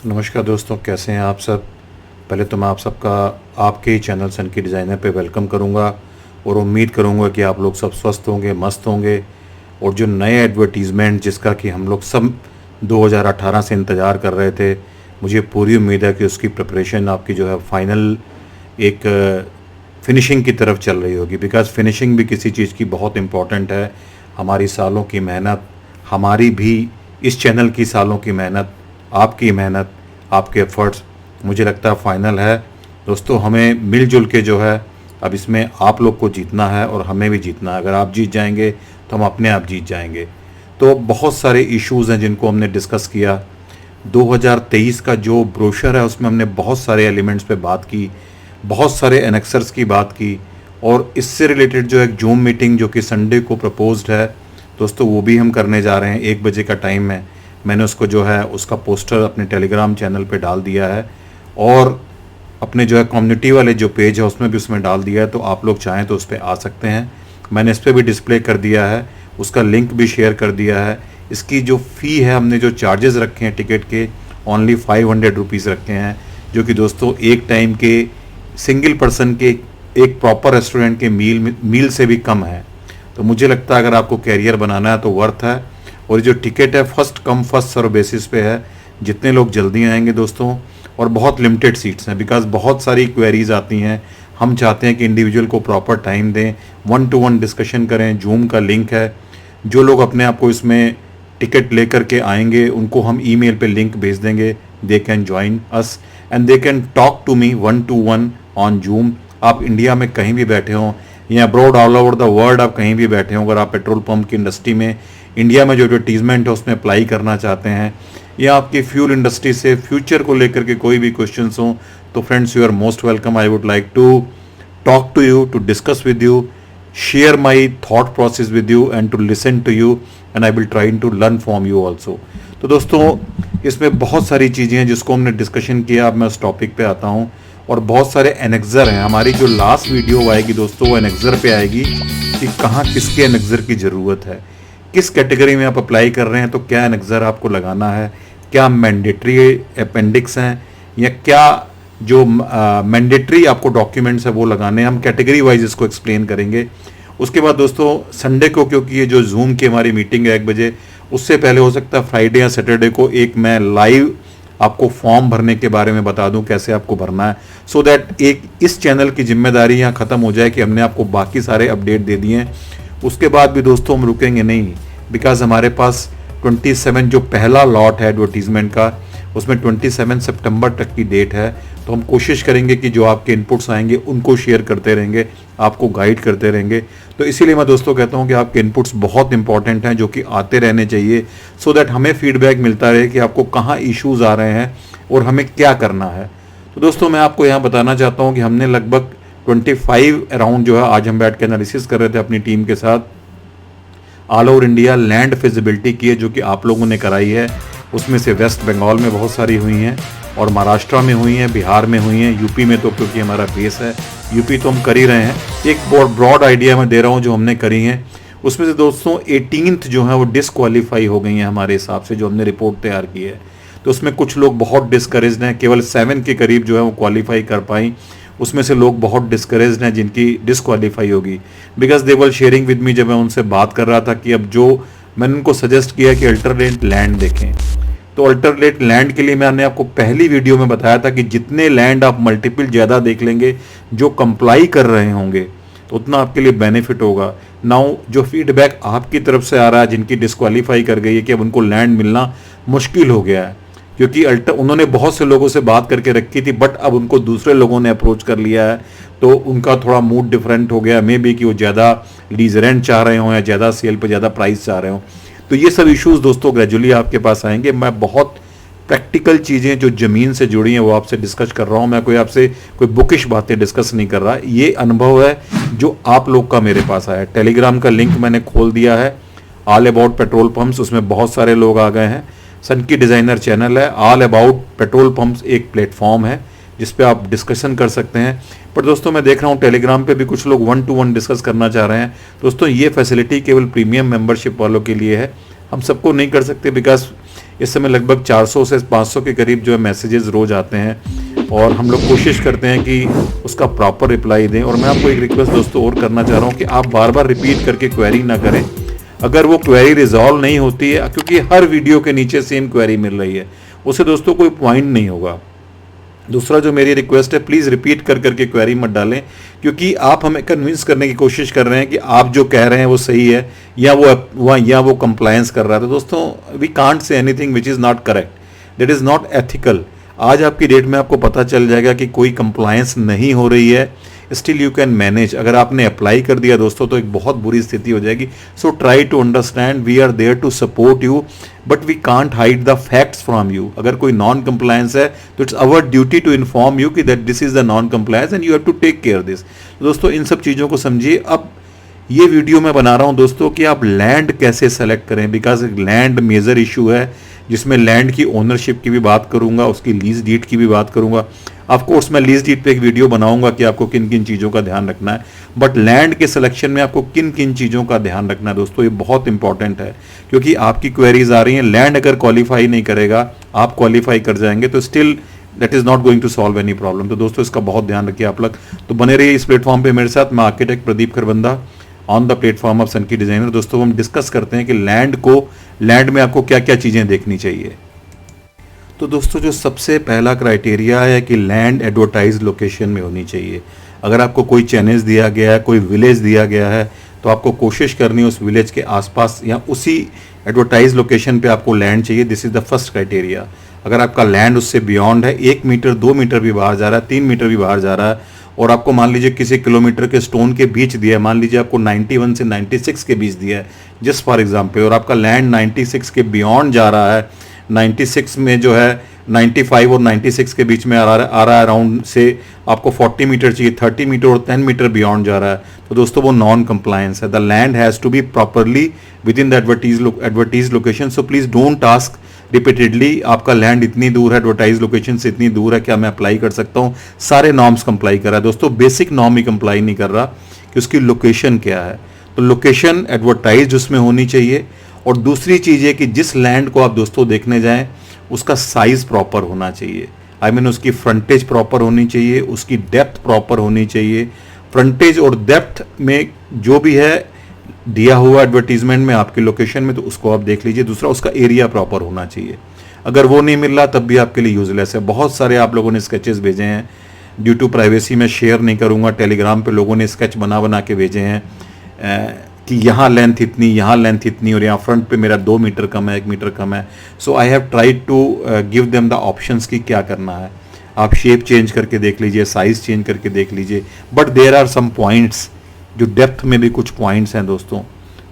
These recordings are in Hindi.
नमस्कार दोस्तों, कैसे हैं आप सब। पहले तो मैं आप सबका आपके ही चैनल सन की डिज़ाइनर पे वेलकम करूंगा और उम्मीद करूंगा कि आप लोग सब स्वस्थ होंगे, मस्त होंगे। और जो नए एडवर्टीज़मेंट जिसका कि हम लोग सब 2018 से इंतज़ार कर रहे थे, मुझे पूरी उम्मीद है कि उसकी प्रिपरेशन आपकी जो है फाइनल एक फिनिशिंग की तरफ चल रही होगी। बिकॉज़ फिनिशिंग भी किसी चीज़ की बहुत इम्पॉर्टेंट है। हमारी सालों की मेहनत, हमारी भी इस चैनल की सालों की मेहनत, आपकी मेहनत, आपके एफर्ट्स, मुझे लगता है फाइनल है। दोस्तों, हमें मिलजुल के जो है अब इसमें आप लोग को जीतना है और हमें भी जीतना है। अगर आप जीत जाएंगे तो हम अपने आप जीत जाएंगे। तो बहुत सारे इश्यूज़ हैं जिनको हमने डिस्कस किया। 2023 का जो ब्रोशर है उसमें हमने बहुत सारे एलिमेंट्स पे बात की, बहुत सारे एनेक्सर्स की बात की, और इससे रिलेटेड जो एक जूम मीटिंग जो कि संडे को प्रपोज्ड है दोस्तों, वो भी हम करने जा रहे हैं। 1 बजे का टाइम है। मैंने उसको जो है उसका पोस्टर अपने टेलीग्राम चैनल पे डाल दिया है और अपने जो है कम्युनिटी वाले जो पेज है उसमें भी उसमें डाल दिया है। तो आप लोग चाहें तो उस पर आ सकते हैं। मैंने इस पर भी डिस्प्ले कर दिया है, उसका लिंक भी शेयर कर दिया है। इसकी जो फ़ी है, हमने जो चार्जेस रखे हैं टिकट के, ओनली 500 रुपीज़ रखे हैं, जो कि दोस्तों एक टाइम के सिंगल पर्सन के एक प्रॉपर रेस्टोरेंट के मील से भी कम है। तो मुझे लगता है अगर आपको कैरियर बनाना है तो वर्थ है। और जो टिकट है first come first serve basis पे है। जितने लोग जल्दी आएंगे दोस्तों, और बहुत लिमिटेड सीट्स हैं, बिकॉज बहुत सारी क्वेरीज आती हैं। हम चाहते हैं कि इंडिविजुअल को प्रॉपर टाइम दें, 1-to-1 डिस्कशन करें। जूम का लिंक है। जो लोग अपने आप को इसमें टिकट लेकर के आएंगे उनको हम ईमेल पे लिंक भेज देंगे। They can join us and they can talk to me 1-to-1 on Zoom. आप इंडिया में कहीं भी बैठे हों या abroad all over the world आप कहीं भी बैठे हों, अगर आप पेट्रोल पंप की इंडस्ट्री में इंडिया में जो एडवर्टीजमेंट है उसमें अप्लाई करना चाहते हैं, या आपकी फ्यूल इंडस्ट्री से फ्यूचर को लेकर के कोई भी क्वेश्चंस हों, तो friends you are most welcome. I would like to talk to you, to discuss with you, share my thought process with you and to listen to you, and I will try to learn from you also. तो दोस्तों, इसमें बहुत सारी चीज़ें हैं जिसको हमने डिस्कशन किया। अब मैं उस टॉपिक पे आता हूँ। और बहुत सारे एनेक्सर हैं। हमारी जो लास्ट वीडियो आएगी दोस्तों, वो एनेक्सर पे आएगी कि कहाँ किसके एनेक्सर की ज़रूरत है, किस कैटेगरी में आप अप्लाई कर रहे हैं तो क्या एनेक्सर आपको लगाना है, क्या मैंडेटरी अपेंडिक्स हैं, या क्या जो मैंडेटरी आपको डॉक्यूमेंट्स है वो लगाने हैं। हम कैटेगरी वाइज इसको एक्सप्लेन करेंगे। उसके बाद दोस्तों, संडे को, क्योंकि ये जो जूम की हमारी मीटिंग है 1 बजे, उससे पहले हो सकता है फ्राइडे या सैटरडे को एक मैं लाइव आपको फॉर्म भरने के बारे में बता दूं कैसे आपको भरना है, सो दैट एक इस चैनल की जिम्मेदारी यहाँ ख़त्म हो जाए कि हमने आपको बाकी सारे अपडेट दे दिए हैं। उसके बाद भी दोस्तों हम रुकेंगे नहीं, बिकॉज हमारे पास 27 जो पहला लॉट है एडवर्टीजमेंट का, उसमें 27 सितंबर तक की डेट है। तो हम कोशिश करेंगे कि जो आपके इनपुट्स आएंगे उनको शेयर करते रहेंगे, आपको गाइड करते रहेंगे। तो इसीलिए मैं दोस्तों कहता हूं कि आपके इनपुट्स बहुत इंपॉर्टेंट हैं, जो कि आते रहने चाहिए, सो दैट हमें फीडबैक मिलता रहे कि आपको कहाँ इश्यूज़ आ रहे हैं और हमें क्या करना है। तो दोस्तों, मैं आपको यहाँ बताना चाहता हूँ कि हमने लगभग 25 अराउंड जो है आज हम बैठ के एनालिसिस कर रहे थे अपनी टीम के साथ, all over India land feasibility की है, जो कि आप लोगों ने कराई है। उसमें से वेस्ट बंगाल में बहुत सारी हुई हैं, और महाराष्ट्र में हुई हैं, बिहार में हुई हैं, यूपी में तो क्योंकि हमारा बेस है यूपी तो हम कर ही रहे हैं। एक ब्रॉड आइडिया मैं दे रहा हूँ जो हमने करी हैं। उसमें से दोस्तों 18th जो है वो डिसक्वालीफाई हो गई हैं हमारे हिसाब से, जो हमने रिपोर्ट तैयार की है। तो उसमें कुछ लोग बहुत डिस्करेज्ड हैं, केवल 7 के करीब जो है वो क्वालिफाई कर पाई। उसमें से लोग बहुत डिस्करेज्ड हैं जिनकी डिसक्वालीफाई होगी, because they were sharing with me. जब मैं उनसे बात कर रहा था कि अब जो मैंने उनको सजेस्ट किया कि अल्टरनेट लैंड देखें, तो अल्टरनेट लैंड के लिए मैंने आपको पहली वीडियो में बताया था कि जितने लैंड आप मल्टीपल ज़्यादा देख लेंगे जो कंप्लाई कर रहे होंगे, तो उतना आपके लिए बेनिफिट होगा। नाउ जो फीडबैक आपकी तरफ से आ रहा है जिनकी डिस्क्वालीफाई कर गई है कि अब उनको लैंड मिलना मुश्किल हो गया है, क्योंकि उन्होंने बहुत से लोगों से बात करके रखी थी, बट अब उनको दूसरे लोगों ने अप्रोच कर लिया है, तो उनका थोड़ा मूड डिफरेंट हो गया। मे बी कि वो ज़्यादा लीज रेंट चाह रहे हों या ज़्यादा सेल पे ज़्यादा प्राइस चाह रहे हों। तो ये सब इश्यूज़ दोस्तों ग्रेजुअली आपके पास आएंगे। मैं बहुत प्रैक्टिकल चीज़ें जो ज़मीन से जुड़ी हैं वो आपसे डिस्कस कर रहा हूँ। मैं आपसे कोई बुकिश बातें डिस्कस नहीं कर रहा। ये अनुभव है जो आप लोग का मेरे पास आया है। टेलीग्राम का लिंक मैंने खोल दिया है, ऑल अबाउट पेट्रोल पम्प्स। उसमें बहुत सारे लोग आ गए हैं। सन की डिज़ाइनर चैनल है, ऑल अबाउट पेट्रोल पम्प्स एक प्लेटफॉर्म है जिस पे आप डिस्कशन कर सकते हैं। पर दोस्तों, मैं देख रहा हूँ टेलीग्राम पे भी कुछ लोग 1-to-1 डिस्कस करना चाह रहे हैं। दोस्तों, ये फैसिलिटी केवल प्रीमियम मेंबरशिप वालों के लिए है। हम सबको नहीं कर सकते, बिकॉज इस समय लगभग 400 से 500 के करीब जो है मैसेजेस रोज आते हैं और हम लोग कोशिश करते हैं कि उसका प्रॉपर रिप्लाई दें। और मैं आपको एक रिक्वेस्ट दोस्तों और करना चाह रहा हूँ कि आप बार बार रिपीट करके क्वेरी ना करें अगर वो क्वेरी रिजॉल्व नहीं होती है, क्योंकि हर वीडियो के नीचे सेम क्वेरी मिल रही है, उससे दोस्तों कोई पॉइंट नहीं होगा। दूसरा जो मेरी रिक्वेस्ट है, प्लीज़ रिपीट कर करके क्वेरी मत डालें, क्योंकि आप हमें कन्विंस करने की कोशिश कर रहे हैं कि आप जो कह रहे हैं वो सही है या वो कंप्लायंस कर रहा है। तो दोस्तों we can't say anything which is not correct, that is not ethical. आज आपकी डेट में आपको पता चल जाएगा कि कोई कंप्लायंस नहीं हो रही है, स्टिल यू कैन मैनेज। अगर आपने अप्लाई कर दिया दोस्तों तो एक बहुत बुरी स्थिति हो जाएगी। So try to understand, we are there to support you but we can't hide the facts from you. अगर कोई नॉन कंप्लायंस है तो it's our duty to inform you कि that this is the non compliance and you have to take care this. दोस्तों इन सब चीज़ों को समझिए। अब ये वीडियो मैं बना रहा हूं दोस्तों कि आप लैंड कैसे सेलेक्ट करें, बिकॉज लैंड मेजर इशू है, जिसमें लैंड की ओनरशिप की भी बात करूंगा, उसकी लीज डीड की भी बात करूंगा। ऑफ कोर्स मैं लीज डीड पे एक वीडियो बनाऊंगा कि आपको किन किन चीज़ों का ध्यान रखना है, बट लैंड के सिलेक्शन में आपको किन किन चीज़ों का ध्यान रखना है दोस्तों, ये बहुत इंपॉर्टेंट है। क्योंकि आपकी क्वेरीज आ रही हैं, लैंड अगर क्वालिफाई नहीं करेगा, आप क्वालिफाई कर जाएंगे तो still that is not going to solve any problem. तो दोस्तों इसका बहुत ध्यान रखिए आप लोग। तो बने रहिए इस प्लेटफॉर्म पे मेरे साथ। मैं architect Pradeep Kharbanda on the platform of सनकी डिजाइनर। दोस्तों हम डिस्कस करते हैं कि लैंड में आपको क्या क्या चीज़ें देखनी चाहिए। तो दोस्तों जो सबसे पहला क्राइटेरिया है कि लैंड एडवर्टाइज लोकेशन में होनी चाहिए। अगर आपको कोई चैनल्स दिया गया है, कोई विलेज दिया गया है, तो आपको कोशिश करनी है उस विलेज के आसपास या उसी एडवर्टाइज लोकेशन पे आपको लैंड चाहिए। This is the first criteria. अगर आपका लैंड उससे बियॉन्ड है, 1 मीटर 2 मीटर भी बाहर जा रहा है, 3 मीटर भी बाहर जा रहा है, और आपको मान लीजिए किसी किलोमीटर के स्टोन के बीच दिया है, मान लीजिए आपको 91 से 96 के बीच दिया है जस्ट फॉर एग्जाम्पल, और आपका लैंड 96 के बियॉन्ड जा रहा है, 96 में जो है 95 और 96 के बीच में आ रहा है अराउंड से आपको 40 मीटर चाहिए, 30 मीटर और 10 मीटर बियॉन्ड जा रहा है, तो दोस्तों वो नॉन कंप्लायंस है। The land has to be properly within the advertise location. So please don't ask repeatedly आपका लैंड इतनी दूर है, एडवर्टाइज लोकेशन से इतनी दूर है, क्या मैं अप्लाई कर सकता हूँ। सारे नॉर्म्स कंप्लाई कर रहा है दोस्तों, बेसिक नॉर्म ही कंप्लाई नहीं कर रहा कि उसकी लोकेशन क्या है। तो लोकेशन एडवर्टाइज उसमें होनी चाहिए। और दूसरी चीज़ है कि जिस लैंड को आप दोस्तों देखने जाएं उसका साइज प्रॉपर होना चाहिए। आई मीन उसकी फ्रंटेज प्रॉपर होनी चाहिए, उसकी डेप्थ प्रॉपर होनी चाहिए। फ्रंटेज और डेप्थ में जो भी है दिया हुआ एडवर्टीजमेंट में आपकी लोकेशन में, तो उसको आप देख लीजिए। दूसरा उसका एरिया प्रॉपर होना चाहिए। अगर वो नहीं मिल रहा तब भी आपके लिए यूजलेस है। बहुत सारे आप लोगों ने स्केचेस भेजे हैं, ड्यू टू प्राइवेसी मैं शेयर नहीं करूँगा। टेलीग्राम पे लोगों ने स्केच बना के भेजे हैं कि यहाँ लेंथ इतनी, यहाँ लेंथ इतनी, और यहाँ फ्रंट पे मेरा 2 मीटर कम है, 1 मीटर कम है। So I have tried to give them the options कि क्या करना है। आप शेप चेंज करके देख लीजिए, साइज चेंज करके देख लीजिए, but there are some points, जो डेप्थ में भी कुछ पॉइंट्स हैं दोस्तों,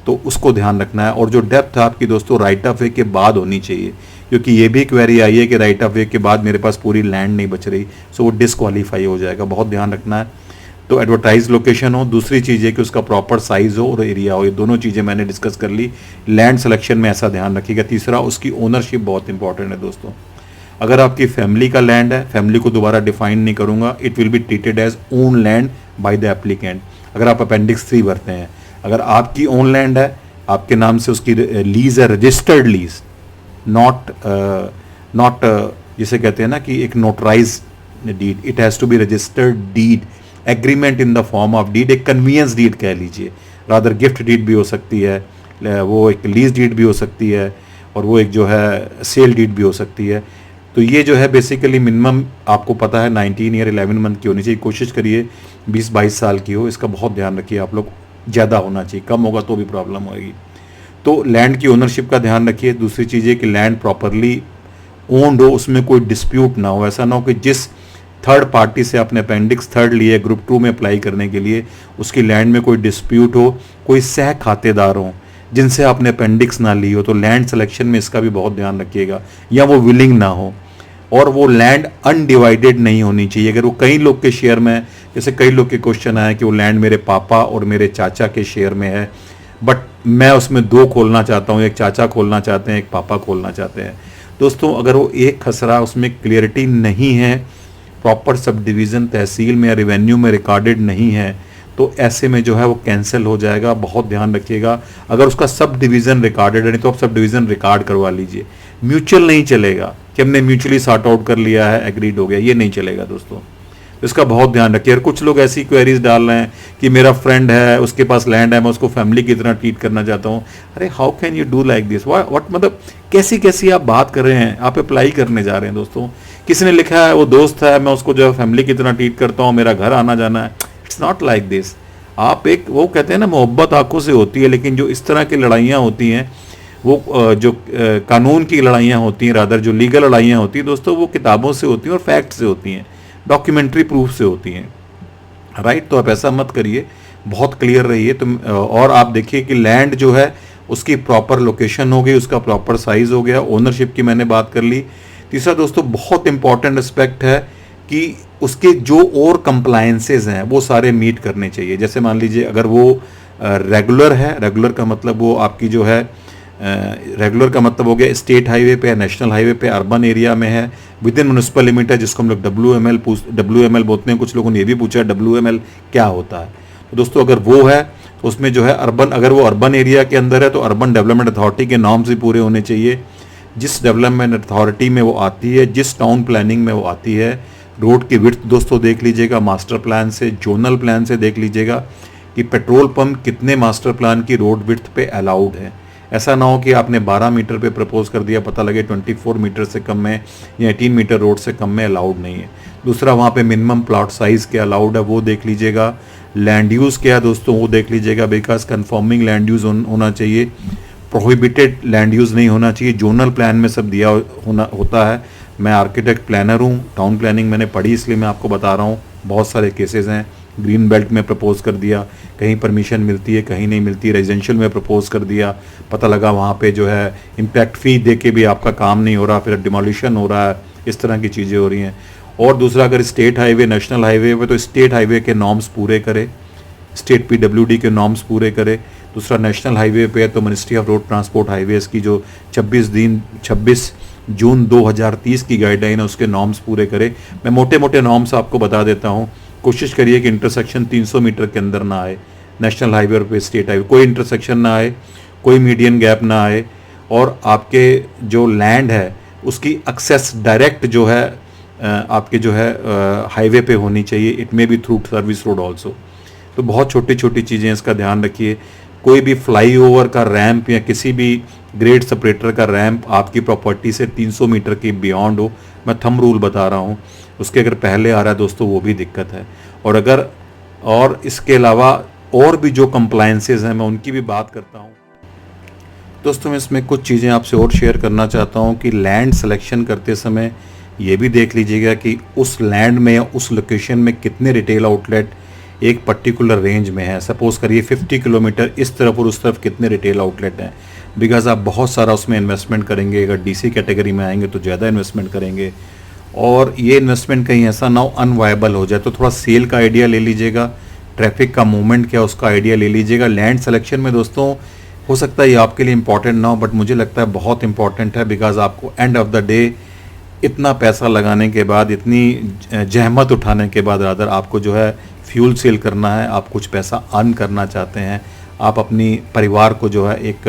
तो उसको ध्यान रखना है। और जो डेप्थ आपकी दोस्तों राइट ऑफ वे के बाद होनी चाहिए, क्योंकि ये भी क्वेरी आई है कि राइट ऑफ वे के बाद मेरे पास पूरी लैंड नहीं बच रही, सो वो डिसक्वालीफाई हो जाएगा। बहुत ध्यान रखना है। तो एडवर्टाइज लोकेशन हो, दूसरी चीज़ है कि उसका प्रॉपर साइज हो और एरिया हो। ये दोनों चीज़ें मैंने डिस्कस कर ली। लैंड सिलेक्शन में ऐसा ध्यान रखिएगा। तीसरा, उसकी ओनरशिप बहुत इंपॉर्टेंट है दोस्तों। अगर आपकी फैमिली का लैंड है, फैमिली को दोबारा डिफाइन नहीं करूंगा, it will be treated as own land by the applicant. अगर आप अपेंडिक्स 3 भरते हैं, अगर आपकी ओन लैंड है, आपके नाम से उसकी लीज है, रजिस्टर्ड लीज, नॉट जिसे कहते हैं ना कि एक notarise deed, it has to be registered deed, agreement in the form of deed, एक कन्वीनियंस डीड कह लीजिए, रादर गिफ्ट डीड भी हो सकती है, वो एक लीज डीड भी हो सकती है, और वो एक जो है सेल डीड भी हो सकती है। तो ये जो है बेसिकली मिनिमम आपको पता है 19 ईयर 11 मंथ की होनी चाहिए। कोशिश करिए 20-22 साल की हो, इसका बहुत ध्यान रखिए आप लोग। ज़्यादा होना चाहिए, कम होगा तो भी प्रॉब्लम होगी। तो लैंड की ओनरशिप का ध्यान रखिए। दूसरी चीज़ है कि लैंड प्रॉपरली ओन्ड हो, उसमें कोई डिस्प्यूट ना हो। ऐसा ना हो कि जिस थर्ड पार्टी से आपने अपेंडिक्स 3 लिए ग्रुप 2 में अप्लाई करने के लिए, उसकी लैंड में कोई डिस्प्यूट हो, कोई सह खातेदार हो जिनसे आपने अपेंडिक्स ना ली हो। तो लैंड सिलेक्शन में इसका भी बहुत ध्यान रखिएगा। या वो विलिंग ना हो, और वो लैंड अनडिवाइडेड नहीं होनी चाहिए। अगर वो कई लोग के शेयर में, जैसे कई लोग के क्वेश्चन आए कि वो लैंड मेरे पापा और मेरे चाचा के शेयर में है, बट मैं उसमें 2 खोलना चाहता हूँ, एक चाचा खोलना चाहते हैं, एक पापा खोलना चाहते हैं। दोस्तों अगर वो एक खसरा, उसमें क्लियरिटी नहीं है, प्रॉपर सब डिवीज़न तहसील में या रिवेन्यू में रिकॉर्डेड नहीं है, तो ऐसे में जो है वो कैंसिल हो जाएगा। बहुत ध्यान रखिएगा। अगर उसका सब डिवीज़न रिकॉर्डेड है, नहीं तो आप सब डिवीज़न रिकॉर्ड करवा लीजिए। म्यूचुअल नहीं चलेगा कि हमने म्यूचुअली सॉर्ट आउट कर लिया है, एग्रीड हो गया, ये नहीं चलेगा दोस्तों। इसका बहुत ध्यान रखिए। और कुछ लोग ऐसी क्वेरीज डाल रहे हैं कि मेरा फ्रेंड है, उसके पास लैंड है, मैं उसको फैमिली की तरह ट्रीट करना चाहता हूँ। अरे how can you do like this? What, मतलब कैसी कैसी आप बात कर रहे हैं, आप अप्लाई करने जा रहे हैं दोस्तों। किसी ने लिखा है वो दोस्त है, मैं उसको जो है फैमिली की तरह ट्रीट करता हूँ, मेरा घर आना जाना है। It's not like this. आप एक, वो कहते हैं ना, मोहब्बत आंखों से होती है, लेकिन जो इस तरह की लड़ाइयाँ होती हैं वो जो कानून की लड़ाइयाँ होती हैं, रादर जो लीगल लड़ाइयाँ होती हैं दोस्तों, वो किताबों से होती हैं और फैक्ट से होती हैं, डॉक्यूमेंट्री प्रूफ से होती हैं, राइट। तो आप ऐसा मत करिए, बहुत क्लियर रहिए तुम। और आप देखिए कि लैंड जो है उसकी प्रॉपर लोकेशन हो गई, उसका प्रॉपर साइज हो गया, ओनरशिप की मैंने बात कर ली। तीसरा दोस्तों बहुत इंपॉर्टेंट एस्पेक्ट है कि उसके जो और कंप्लायंसेस हैं वो सारे मीट करने चाहिए। जैसे मान लीजिए अगर वो रेगुलर है, रेगुलर का मतलब वो आपकी जो है रेगुलर का मतलब हो गया स्टेट हाईवे पे, नेशनल हाईवे पे, अर्बन एरिया में है, विद इन म्यूनिसिपल लिमिट है, जिसको हम लोग WML बोलते हैं। कुछ लोगों ने ये भी पूछा WML क्या होता है। तो दोस्तों अगर वो है तो उसमें जो है अर्बन, अगर वो अर्बन एरिया के अंदर है तो अर्बन डेवलपमेंट अथॉरिटी के नॉर्म्स भी पूरे होने चाहिए। जिस डेवलपमेंट अथॉरिटी में वो आती है, जिस टाउन प्लानिंग में वो आती है, रोड की विड्थ दोस्तों देख लीजिएगा मास्टर प्लान से, जोनल प्लान से देख लीजिएगा कि पेट्रोल पंप कितने मास्टर प्लान की रोड विड्थ पे अलाउड है। ऐसा ना हो कि आपने 12 मीटर पे प्रपोज कर दिया, पता लगे 24 मीटर से कम में या 18 मीटर रोड से कम में अलाउड नहीं है। दूसरा, वहाँ पे मिनिमम प्लॉट साइज क्या अलाउड है वो देख लीजिएगा। लैंड यूज़ क्या है दोस्तों वो देख लीजिएगा, बिकॉज कन्फर्मिंग लैंड यूज़ होना चाहिए, प्रोहिबिटेड लैंड यूज़ नहीं होना चाहिए। जोनल प्लान में सब दिया होता है। मैं आर्किटेक्ट प्लानर हूँ, टाउन प्लानिंग मैंने पढ़ी इसलिए मैं आपको बता रहा हूँ। बहुत सारे केसेस हैं, ग्रीन बेल्ट में प्रपोज कर दिया, कहीं परमिशन मिलती है कहीं नहीं मिलती, रेजिडेंशियल में प्रपोज कर दिया, पता लगा वहाँ पे जो है इम्पैक्ट फ़ी दे के भी आपका काम नहीं हो रहा, फिर डिमोलिशन हो रहा है, इस तरह की चीज़ें हो रही हैं। और दूसरा, अगर स्टेट हाईवे, नेशनल हाईवे पे तो स्टेट हाईवे के नॉर्म्स पूरे करे, स्टेट PWD के नॉर्म्स पूरे करे। दूसरा, नेशनल हाईवे पे तो ministry of road transport highways की जो 26 जून 2030 की गाइडलाइन है उसके नॉर्म्स पूरे करे। मैं मोटे मोटे नॉर्म्स आपको बता देता हूँ। कोशिश करिए कि इंटरसेक्शन 300 मीटर के अंदर ना आए, नेशनल हाईवे और पे स्टेट हाईवे कोई इंटरसेक्शन ना आए, कोई मीडियन गैप ना आए, और आपके जो लैंड है उसकी एक्सेस डायरेक्ट जो है आपके जो है हाईवे पे होनी चाहिए। It may be through service road also. तो बहुत छोटी छोटी चीज़ें, इसका ध्यान रखिए। कोई भी फ्लाईओवर का रैंप या किसी भी ग्रेड सेपरेटर का रैंप आपकी प्रॉपर्टी से 300 मीटर के बियॉन्ड हो, मैं थंब रूल बता रहा हूँ, उसके अगर पहले आ रहा है दोस्तों वो भी दिक्कत है। और इसके अलावा और भी जो कंप्लायंसेस हैं मैं उनकी भी बात करता हूँ दोस्तों। मैं इसमें कुछ चीज़ें आपसे और शेयर करना चाहता हूँ कि लैंड सिलेक्शन करते समय ये भी देख लीजिएगा कि उस लैंड में या उस लोकेशन में कितने रिटेल आउटलेट एक पर्टिकुलर रेंज में है। सपोज करिए 50 किलोमीटर इस तरफ और उस तरफ कितने रिटेल आउटलेट हैं, बिकॉज आप बहुत सारा उसमें इन्वेस्टमेंट करेंगे। अगर DC कैटेगरी में आएंगे तो ज़्यादा इन्वेस्टमेंट करेंगे, और ये इन्वेस्टमेंट कहीं ऐसा ना हो अनवायबल हो जाए। तो थोड़ा सेल का आइडिया ले लीजिएगा, ट्रैफिक का मूवमेंट क्या उसका आइडिया ले लीजिएगा। लैंड सिलेक्शन में दोस्तों हो सकता है ये आपके लिए इंपॉर्टेंट ना हो, बट मुझे लगता है बहुत इंपॉर्टेंट है, बिकॉज आपको एंड ऑफ द डे इतना पैसा लगाने के बाद, इतनी जहमत उठाने के बाद रादर आपको जो है फ्यूल सेल करना है, आप कुछ पैसा अर्न करना चाहते हैं, आप अपनी परिवार को जो है एक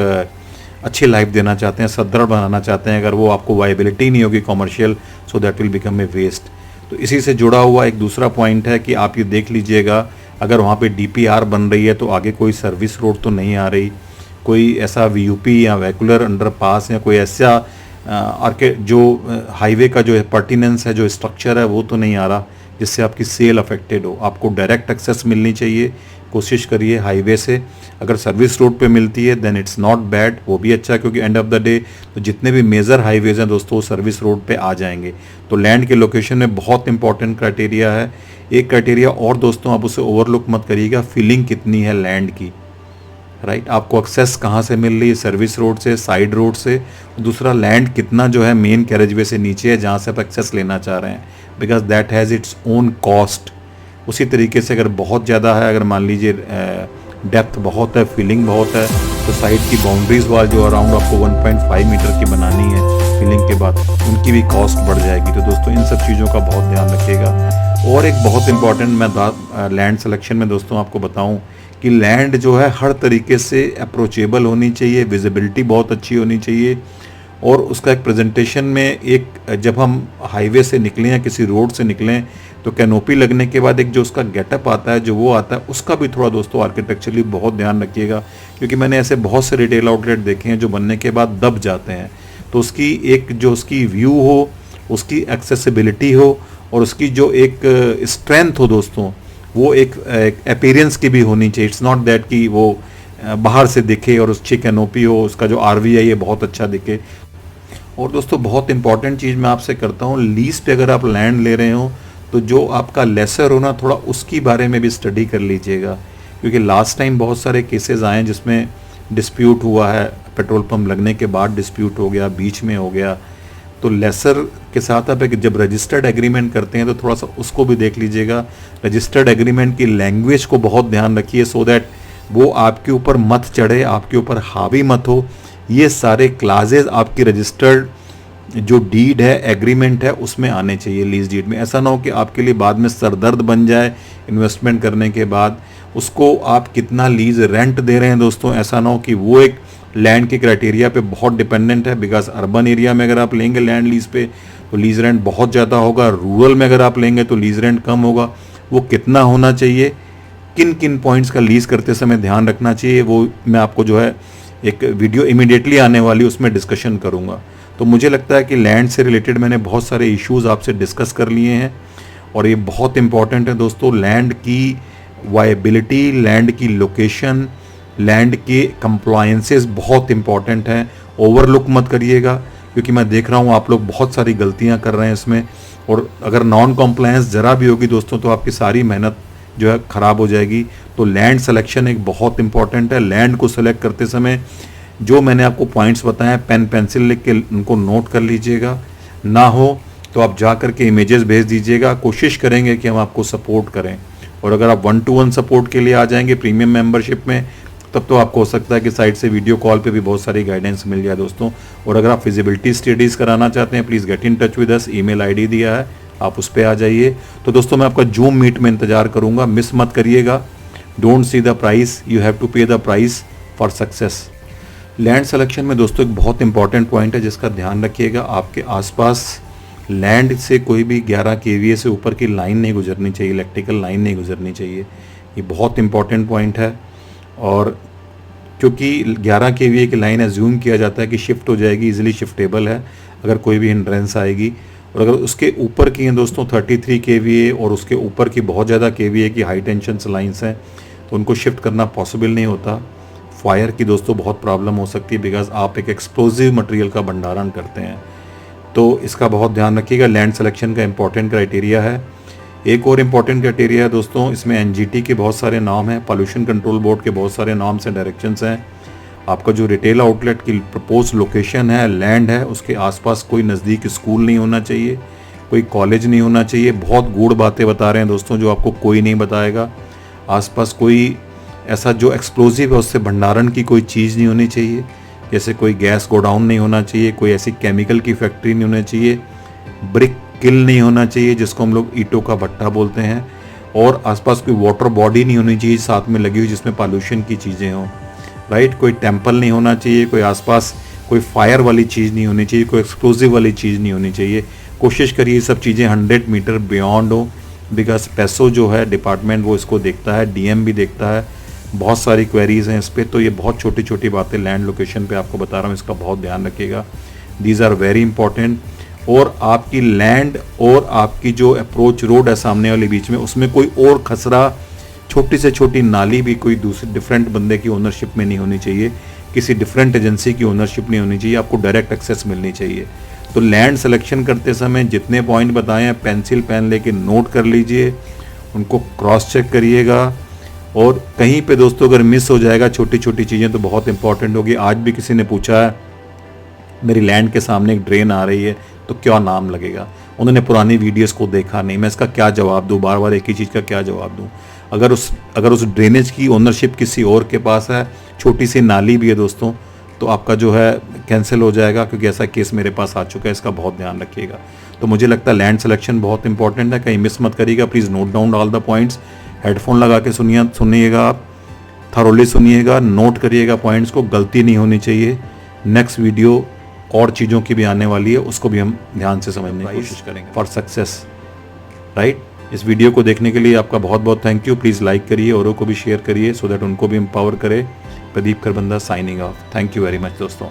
अच्छी लाइफ देना चाहते हैं, सदृढ़ बनाना चाहते हैं। अगर वो आपको वायबिलिटी नहीं होगी commercial, so that will become a waste. तो इसी से जुड़ा हुआ एक दूसरा पॉइंट है कि आप ये देख लीजिएगा, अगर वहाँ पे DPR बन रही है तो आगे कोई सर्विस रोड तो नहीं आ रही, कोई ऐसा VUP या वेहिकुलर अंडरपास या कोई ऐसा जो हाईवे का जो पर्टिनेंस है, जो स्ट्रक्चर है वो तो नहीं आ रहा जिससे आपकी सेल अफेक्टेड हो। आपको डायरेक्ट एक्सेस मिलनी चाहिए, कोशिश करिए हाईवे से। अगर सर्विस रोड पे मिलती है देन इट्स नॉट बैड, वो भी अच्छा है, क्योंकि एंड ऑफ द डे तो जितने भी मेजर हाईवेज हैं दोस्तों वो सर्विस रोड पे आ जाएंगे। तो लैंड के लोकेशन में बहुत इंपॉर्टेंट क्राइटेरिया है। एक क्राइटेरिया और दोस्तों, आप उसे ओवरलुक मत करिएगा, फीलिंग कितनी है लैंड की, राइट। आपको एक्सेस कहाँ से मिल रही है, सर्विस रोड से, साइड रोड से। दूसरा, लैंड कितना जो है मेन कैरेजवे से नीचे है जहाँ से आप एक्सेस लेना चाह रहे हैं, because that has its own cost. उसी तरीके से अगर बहुत ज़्यादा है, अगर मान लीजिए डेप्थ बहुत है, फीलिंग बहुत है, तो साइड की बाउंड्रीज वाल जो अराउंड आपको 1.5 मीटर की बनानी है फीलिंग के बाद, उनकी भी कॉस्ट बढ़ जाएगी। तो दोस्तों इन सब चीज़ों का बहुत ध्यान रखिएगा। और एक बहुत इंपॉर्टेंट मैं लैंड सिलेक्शन में दोस्तों आपको बताऊं कि लैंड जो है हर तरीके से अप्रोचेबल होनी चाहिए, विजिबिलिटी बहुत अच्छी होनी चाहिए, और उसका एक प्रेजेंटेशन में एक, जब हम हाईवे से निकलें या किसी रोड से निकलें तो कैनोपी लगने के बाद एक जो उसका गेटअप आता है, जो वो आता है, उसका भी थोड़ा दोस्तों आर्किटेक्चरली बहुत ध्यान रखिएगा, क्योंकि मैंने ऐसे बहुत से रिटेल आउटलेट देखे हैं जो बनने के बाद दब जाते हैं। तो उसकी एक जो उसकी व्यू हो, उसकी एक्सेसिबिलिटी हो और उसकी जो एक स्ट्रेंथ हो दोस्तों, वो एक अपीयरेंस की भी होनी चाहिए। इट्स नॉट दैट कि वो बाहर से दिखे और उसकी कैनोपी हो, उसका जो आरवी है बहुत अच्छा दिखे। और दोस्तों बहुत इंपॉर्टेंट चीज़ मैं आपसे करता हूँ, लीज पे अगर आप लैंड ले रहे हो तो जो आपका लेसर हो ना, थोड़ा उसकी बारे में भी स्टडी कर लीजिएगा, क्योंकि लास्ट टाइम बहुत सारे केसेस आए जिसमें डिस्प्यूट हुआ है, पेट्रोल पंप लगने के बाद डिस्प्यूट हो गया, बीच में हो गया। तो लेसर के साथ आप एक जब रजिस्टर्ड एग्रीमेंट करते हैं तो थोड़ा सा उसको भी देख लीजिएगा। रजिस्टर्ड एग्रीमेंट की लैंग्वेज को बहुत ध्यान रखिए, सो दैट वो आपके ऊपर मत चढ़े, आपके ऊपर हावी मत हो। ये सारे क्लाजेज आपकी रजिस्टर्ड जो डीड है, एग्रीमेंट है, उसमें आने चाहिए लीज डीड में। ऐसा ना हो कि आपके लिए बाद में सरदर्द बन जाए इन्वेस्टमेंट करने के बाद। उसको आप कितना लीज रेंट दे रहे हैं दोस्तों, ऐसा ना हो कि वो एक लैंड के क्राइटेरिया पे बहुत डिपेंडेंट है। बिकॉज अर्बन एरिया में अगर आप लेंगे लैंड लीज पे तो लीज रेंट बहुत ज़्यादा होगा, रूरल में अगर आप लेंगे तो लीज रेंट कम होगा। वो कितना होना चाहिए, किन किन पॉइंट्स का लीज करते समय ध्यान रखना चाहिए, वो मैं आपको जो है एक वीडियो इमीडिएटली आने वाली उसमें डिस्कशन करूँगा। तो मुझे लगता है कि लैंड से रिलेटेड मैंने बहुत सारे इश्यूज़ आपसे डिस्कस कर लिए हैं और ये बहुत इंपॉर्टेंट है दोस्तों। लैंड की वायबिलिटी, लैंड की लोकेशन, लैंड के कंप्लायंसेस बहुत इंपॉर्टेंट हैं, ओवरलुक मत करिएगा, क्योंकि मैं देख रहा हूँ आप लोग बहुत सारी गलतियाँ कर रहे हैं इसमें। और अगर नॉन कॉम्प्लायंस ज़रा भी होगी दोस्तों तो आपकी सारी मेहनत जो है ख़राब हो जाएगी। तो लैंड सिलेक्शन एक बहुत इंपॉर्टेंट है। लैंड को सिलेक्ट करते समय जो मैंने आपको पॉइंट्स बताए, पेन पेंसिल लिख के उनको नोट कर लीजिएगा। ना हो तो आप जा कर के इमेजेस भेज दीजिएगा, कोशिश करेंगे कि हम आपको सपोर्ट करें। और अगर आप 1-to-1 सपोर्ट के लिए आ जाएंगे प्रीमियम मेंबरशिप में, तब तो आपको हो सकता है कि साइट से वीडियो कॉल पे भी बहुत सारी गाइडेंस मिल जाए दोस्तों। और अगर आप फिजिबिलिटी स्टडीज़ कराना चाहते हैं, please get in touch with us, email ID दिया है, आप उस पर आ जाइए। तो दोस्तों मैं आपका जूम मीट में इंतजार करूँगा, मिस मत करिएगा। Don't see the price, you have to pay the price for success. Land selection में दोस्तों एक बहुत इंपॉर्टेंट पॉइंट है जिसका ध्यान रखिएगा, आपके आसपास लैंड से कोई भी 11 kVA से ऊपर की लाइन नहीं गुजरनी चाहिए, इलेक्ट्रिकल लाइन नहीं गुजरनी चाहिए। ये बहुत इंपॉर्टेंट पॉइंट है। और क्योंकि 11 kVA की लाइन एज्यूम किया जाता है कि शिफ्ट हो जाएगी, इजीली शिफ्टेबल है अगर कोई भी हिंड्रेंस आएगी। और अगर उसके ऊपर की हैं दोस्तों 33 kVA और उसके ऊपर की बहुत ज़्यादा kVA की हाई टेंशन लाइन्स हैं तो उनको शिफ्ट करना पॉसिबल नहीं होता। फायर की दोस्तों बहुत प्रॉब्लम हो सकती है, बिकॉज आप एक एक्सप्लोजिव मटेरियल का भंडारण करते हैं। तो इसका बहुत ध्यान रखिएगा, लैंड सिलेक्शन का इंपॉर्टेंट क्राइटेरिया है। एक और इम्पॉर्टेंट क्राइटेरिया है दोस्तों, इसमें एनजीटी के बहुत सारे नाम हैं, पॉल्यूशन कंट्रोल बोर्ड के बहुत सारे नाम्स एंड डायरेक्शंस हैं। आपका जो रिटेल आउटलेट की प्रपोज लोकेशन है, लैंड है, उसके आसपास कोई नज़दीक स्कूल नहीं होना चाहिए, कोई कॉलेज नहीं होना चाहिए। बहुत गूढ़ बातें बता रहे हैं दोस्तों जो आपको कोई नहीं बताएगा। आसपास कोई ऐसा जो एक्सप्लोजिव है उससे भंडारण की कोई चीज़ नहीं होनी चाहिए, जैसे कोई गैस गोडाउन नहीं होना चाहिए, कोई ऐसी केमिकल की फैक्ट्री नहीं होनी चाहिए, ब्रिक किल नहीं होना चाहिए जिसको हम लोग ईंटों का भट्टा बोलते हैं, और आसपास कोई वाटर बॉडी नहीं होनी चाहिए साथ में लगी हुई जिसमें पॉल्यूशन की चीज़ें हों, राइट। कोई टेम्पल नहीं होना चाहिए, कोई आसपास कोई फायर वाली चीज़ नहीं होनी चाहिए, कोई एक्सप्लोजिव वाली चीज़ नहीं होनी चाहिए। कोशिश करिए ये सब चीज़ें 100 मीटर बियॉन्ड हो, बिकॉज पैसो जो है डिपार्टमेंट वो इसको देखता है, डीएम भी देखता है, बहुत सारी क्वेरीज़ हैं इस पर। तो ये बहुत छोटी छोटी बातें लैंड लोकेशन पे आपको बता रहा हूँ, इसका बहुत ध्यान रखिएगा, दीज आर वेरी इंपॉर्टेंट। और आपकी लैंड और आपकी जो अप्रोच रोड है सामने वाले बीच में, उसमें कोई और खसरा, छोटी से छोटी नाली भी कोई दूसरे डिफरेंट बंदे की ओनरशिप में नहीं होनी चाहिए, किसी डिफरेंट एजेंसी की ओनरशिप नहीं होनी चाहिए, आपको डायरेक्ट एक्सेस मिलनी चाहिए। तो लैंड सिलेक्शन करते समय जितने पॉइंट बताए हैं पेंसिल पेन लेके नोट कर लीजिए, उनको क्रॉस चेक करिएगा। और कहीं पे दोस्तों अगर मिस हो जाएगा छोटी छोटी चीज़ें तो बहुत इंपॉर्टेंट होगी। आज भी किसी ने पूछा है मेरी लैंड के सामने एक ड्रेन आ रही है तो क्या नाम लगेगा, उन्होंने पुरानी वीडियोस को देखा नहीं, मैं इसका क्या जवाब दूं, बार बार एक ही चीज़ का क्या जवाब दूं। अगर उस ड्रेनेज की ओनरशिप किसी और के पास है, छोटी सी नाली भी है दोस्तों, तो आपका जो है कैंसिल हो जाएगा, क्योंकि ऐसा केस मेरे पास आ चुका है, इसका बहुत ध्यान रखिएगा। तो मुझे लगता है लैंड सिलेक्शन बहुत इंपॉर्टेंट है, कहीं मिस मत करिएगा। Please note down all the points, headphone लगा के सुनिएगा आप, थरोली सुनिएगा, नोट करिएगा पॉइंट्स को, गलती नहीं होनी चाहिए। नेक्स्ट वीडियो और चीज़ों की भी आने वाली है, उसको भी हम ध्यान से समझने की कोशिश करेंगे फॉर सक्सेस, राइट। इस वीडियो को देखने के लिए आपका बहुत बहुत थैंक यू। प्लीज़ लाइक करिए, औरों को भी शेयर करिए सो दैट उनको भी एम्पावर करे। Pradeep Kharbanda signing off. Thank you very much दोस्तों।